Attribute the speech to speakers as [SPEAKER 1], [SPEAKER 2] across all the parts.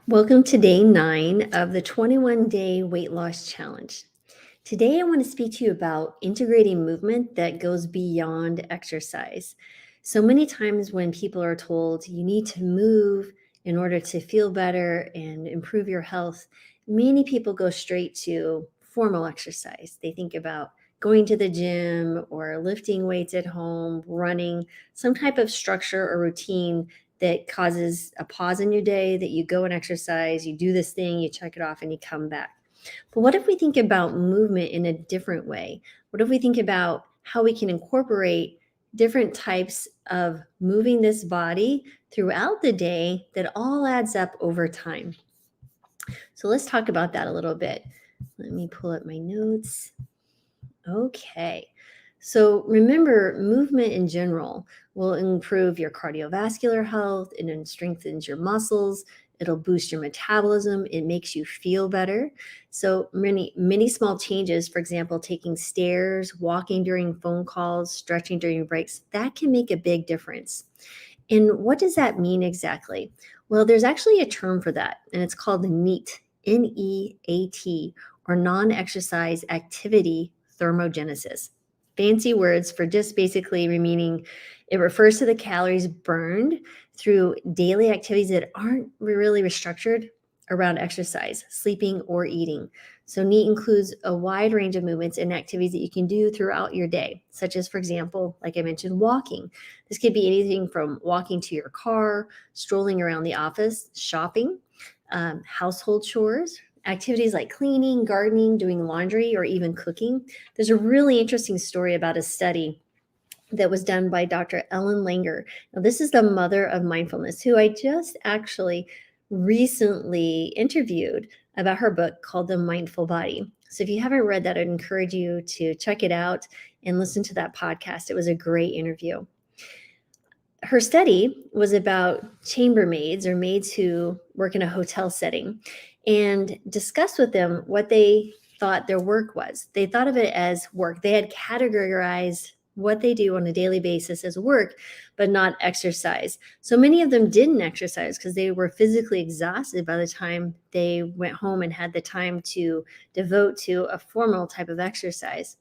[SPEAKER 1] Welcome to day 9 of the 21-day weight loss challenge. Today, I want to speak to you about integrating movement that goes beyond exercise. So many times, when people are told you need to move in order to feel better and improve your health, many people go straight to formal exercise. They think about going to the gym or lifting weights at home, running, some type of structure or routine that causes a pause in your day, that you go and exercise, you do this thing, you check it off, and you come back. But what if we think about movement in a different way? What if we think about how we can incorporate different types of moving this body throughout the day that all adds up over time? So let's talk about that a little bit. Let me pull up my notes. Okay. So remember, movement in general will improve your cardiovascular health and it strengthens your muscles. It'll boost your metabolism. It makes you feel better. So many small changes, for example, taking stairs, walking during phone calls, stretching during breaks, that can make a big difference. And what does that mean exactly? Well, there's actually a term for that, and it's called NEAT, NEAT, or non exercise activity thermogenesis. Fancy words for just basically meaning it refers to the calories burned through daily activities that aren't really restructured around exercise, sleeping, or eating. So, NEAT includes a wide range of movements and activities that you can do throughout your day, such as, for example, like I mentioned, walking. This could be anything from walking to your car, strolling around the office, shopping, household chores, activities like cleaning, gardening, doing laundry, or even cooking. There's a really interesting story about a study that was done by Dr. Ellen Langer. Now, this is the mother of mindfulness, who I just actually recently interviewed about her book called The Mindful Body. So if you haven't read that, I'd encourage you to check it out and listen to that podcast. It was a great interview. Her study was about chambermaids or maids who work in a hotel setting and discussed with them what they thought their work was. They thought of it as work. They had categorized what they do on a daily basis as work, but not exercise. So many of them didn't exercise because they were physically exhausted by the time they went home and had the time to devote to a formal type of exercise.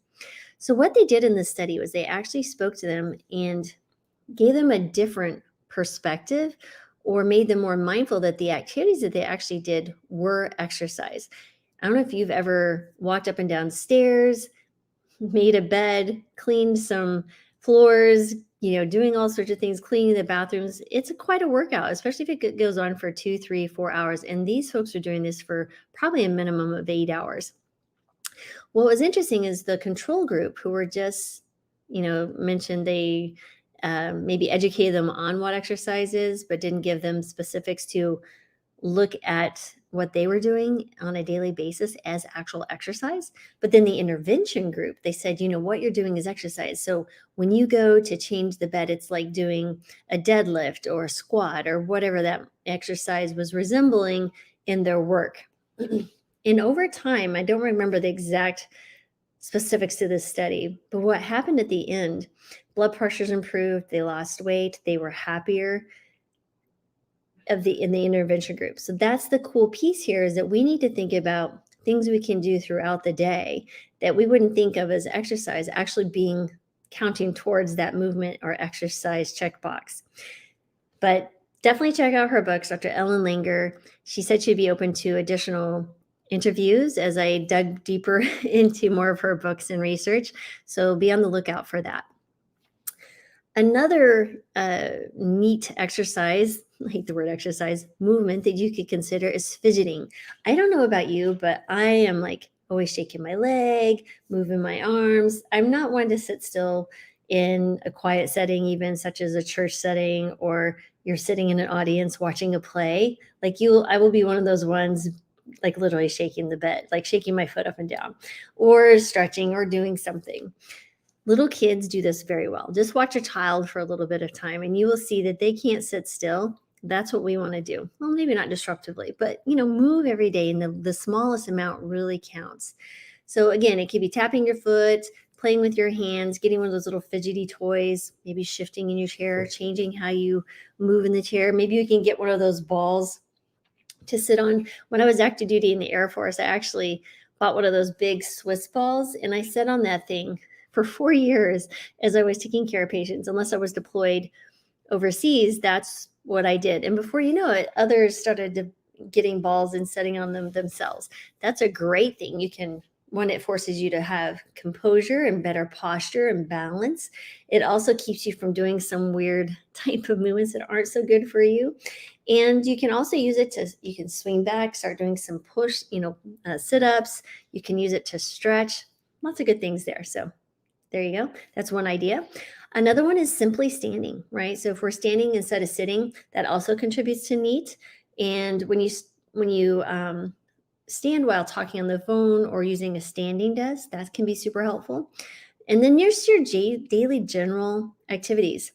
[SPEAKER 1] So what they did in this study was they actually spoke to them and gave them a different perspective or made them more mindful that the activities that they actually did were exercise. I don't know if you've ever walked up and down stairs, made a bed, cleaned some floors, doing all sorts of things, cleaning the bathrooms. It's quite a workout, especially if it goes on for 2, 3, 4 hours. And these folks are doing this for probably a minimum of 8 hours. What was interesting is the control group, who were just, mentioned they maybe educated them on what exercise is, but didn't give them specifics to look at what they were doing on a daily basis as actual exercise. But then the intervention group, they said, what you're doing is exercise. So when you go to change the bed, it's like doing a deadlift or a squat or whatever that exercise was resembling in their work. And over time, I don't remember the exact specifics to this study, but what happened at the end, blood pressures improved, they lost weight, they were happier in the intervention group. So that's the cool piece here, is that we need to think about things we can do throughout the day that we wouldn't think of as exercise actually being counting towards that movement or exercise checkbox. But definitely check out her books, Dr. Ellen Langer. She said she'd be open to additional interviews as I dug deeper into more of her books and research. So be on the lookout for that. Another neat exercise, I hate the word exercise, movement that you could consider is fidgeting. I don't know about you, but I am like always shaking my leg, moving my arms. I'm not one to sit still in a quiet setting, even such as a church setting, or you're sitting in an audience watching a play. I will be one of those ones, like literally shaking the bed, like shaking my foot up and down, or stretching or doing something. Little kids do this very well. Just watch a child for a little bit of time and you will see that they can't sit still. That's what we want to do. Well, maybe not disruptively, but move every day, and the smallest amount really counts. So again, it could be tapping your foot, playing with your hands, getting one of those little fidgety toys, maybe shifting in your chair, changing how you move in the chair. Maybe you can get one of those balls to sit on. When I was active duty in the Air Force, I actually bought one of those big Swiss balls, and I sat on that thing for 4 years as I was taking care of patients. Unless I was deployed overseas, that's what I did. And before you know it, others started getting balls and sitting on them themselves. That's a great thing. You can, one, it forces you to have composure and better posture and balance. It also keeps you from doing some weird type of movements that aren't so good for you. And you can also use it to, you can swing back, start doing some push, sit-ups. You can use it to stretch. Lots of good things there. So there you go. That's one idea. Another one is simply standing, right? So if we're standing instead of sitting, that also contributes to NEAT. And when you stand while talking on the phone or using a standing desk, that can be super helpful. And then there's your daily general activities: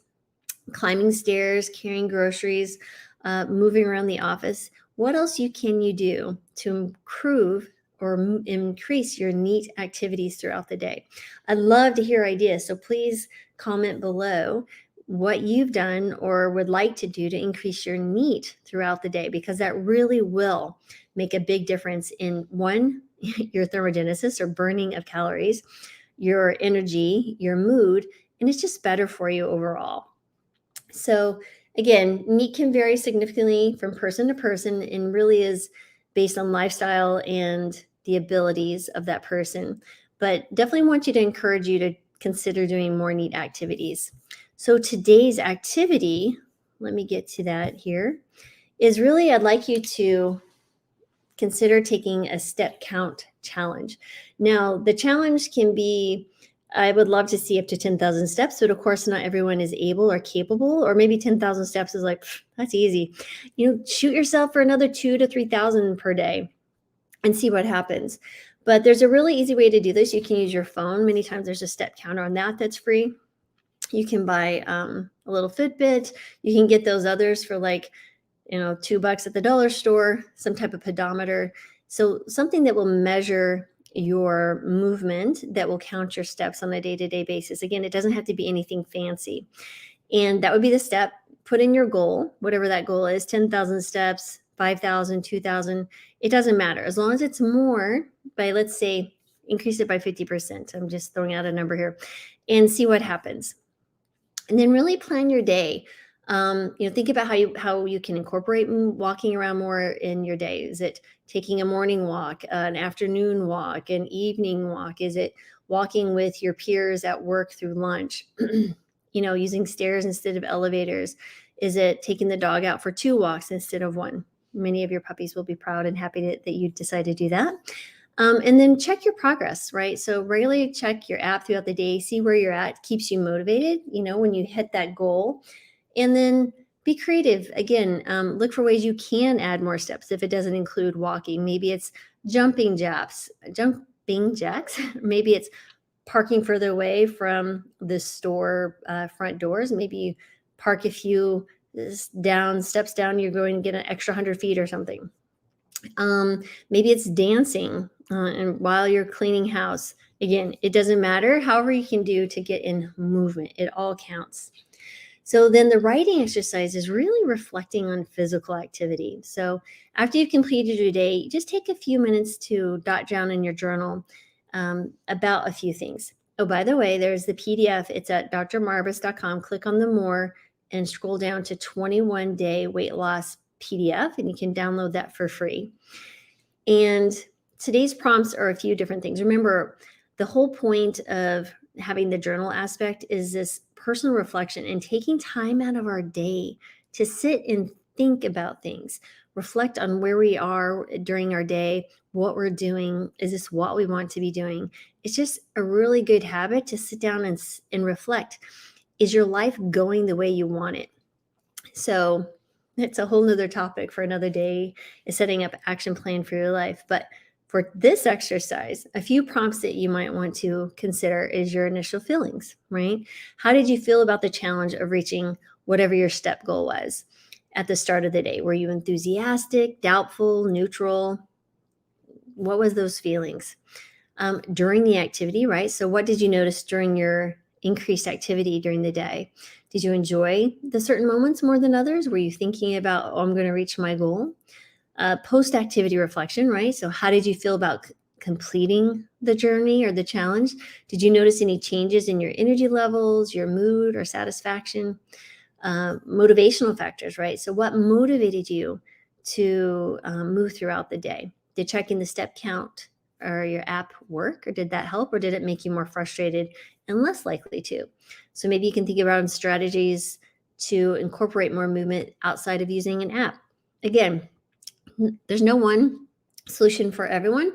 [SPEAKER 1] climbing stairs, carrying groceries, moving around the office. What else can you do to improve or increase your NEAT activities throughout the day? I'd love to hear ideas. So please comment below what you've done or would like to do to increase your NEAT throughout the day, because that really will make a big difference in, one, your thermogenesis or burning of calories, your energy, your mood, and it's just better for you overall. So again, NEAT can vary significantly from person to person and really is based on lifestyle and the abilities of that person. But definitely want you to encourage you to consider doing more NEAT activities. So today's activity, let me get to that here, is really, I'd like you to consider taking a step count challenge. Now, the challenge can be, I would love to see up to 10,000 steps, but of course not everyone is able or capable, or maybe 10,000 steps is like, that's easy. Shoot yourself for another 2,000 to 3,000 per day and see what happens. But there's a really easy way to do this. You can use your phone. Many times there's a step counter on that's free. You can buy a little Fitbit. You can get those others for like, $2 at the dollar store, some type of pedometer. So something that will measure your movement, that will count your steps on a day-to-day basis. Again, it doesn't have to be anything fancy. And that would be the step. Put in your goal, whatever that goal is, 10,000 steps, 5,000, 2,000. It doesn't matter. As long as it's more by, let's say, increase it by 50%. I'm just throwing out a number here, and see what happens. And then really plan your day. Think about how you can incorporate walking around more in your day. Is it taking a morning walk, an afternoon walk, an evening walk? Is it walking with your peers at work through lunch? Using stairs instead of elevators? Is it taking the dog out for 2 walks instead of 1? Many of your puppies will be proud and happy that you decide to do that. And then check your progress, right? So regularly check your app throughout the day, see where you're at, keeps you motivated, when you hit that goal. And then be creative. Again, look for ways you can add more steps if it doesn't include walking. Maybe it's jumping jacks. Maybe it's parking further away from the store front doors. Maybe you park a few steps down, you're going to get an extra 100 feet or something. Maybe it's dancing and while you're cleaning house. Again, it doesn't matter. However you can do to get in movement, it all counts. So then the writing exercise is really reflecting on physical activity. So after you've completed your day, just take a few minutes to dot down in your journal about a few things. Oh, by the way, there's the PDF. It's at drmarbas.com. Click on the more and scroll down to 21-day weight loss PDF, and you can download that for free. And today's prompts are a few different things. Remember, the whole point of having the journal aspect is this personal reflection and taking time out of our day to sit and think about things, reflect on where we are during our day, what we're doing. Is this what we want to be doing? It's just a really good habit to sit down and reflect. Is your life going the way you want it? So it's a whole nother topic for another day, is setting up action plan for your life. But for this exercise, a few prompts that you might want to consider is your initial feelings, right? How did you feel about the challenge of reaching whatever your step goal was at the start of the day? Were you enthusiastic, doubtful, neutral? What was those feelings? During the activity, right? So what did you notice during your increased activity during the day? Did you enjoy the certain moments more than others? Were you thinking about, I'm going to reach my goal? Post-activity reflection, right? So how did you feel about completing the journey or the challenge? Did you notice any changes in your energy levels, your mood, or satisfaction? Motivational factors, right? So what motivated you to move throughout the day? Did checking the step count or your app work, or did that help, or did it make you more frustrated and less likely to? So maybe you can think around strategies to incorporate more movement outside of using an app. Again, there's no one solution for everyone,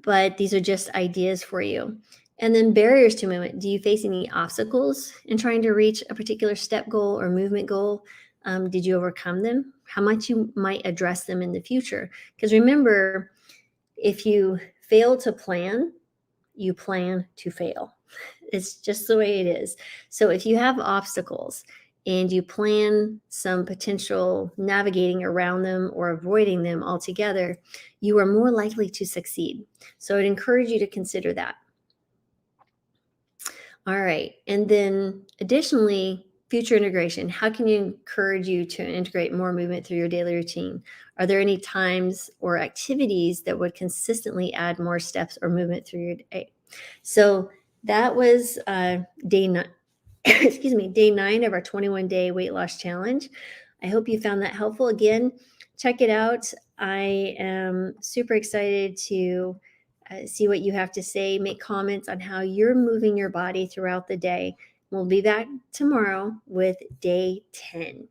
[SPEAKER 1] but these are just ideas for you. And then barriers to movement. Do you face any obstacles in trying to reach a particular step goal or movement goal? Did you overcome them? How much you might address them in the future? Because remember, if you fail to plan, you plan to fail. It's just the way it is. So if you have obstacles and you plan some potential navigating around them or avoiding them altogether, you are more likely to succeed. So I'd encourage you to consider that. All right. And then additionally, future integration. How can you encourage you to integrate more movement through your daily routine? Are there any times or activities that would consistently add more steps or movement through your day? So that was day 9. Excuse me, day 9 of our 21-day weight loss challenge. I hope you found that helpful. Again, check it out. I am super excited to see what you have to say. Make comments on how you're moving your body throughout the day. We'll be back tomorrow with day 10.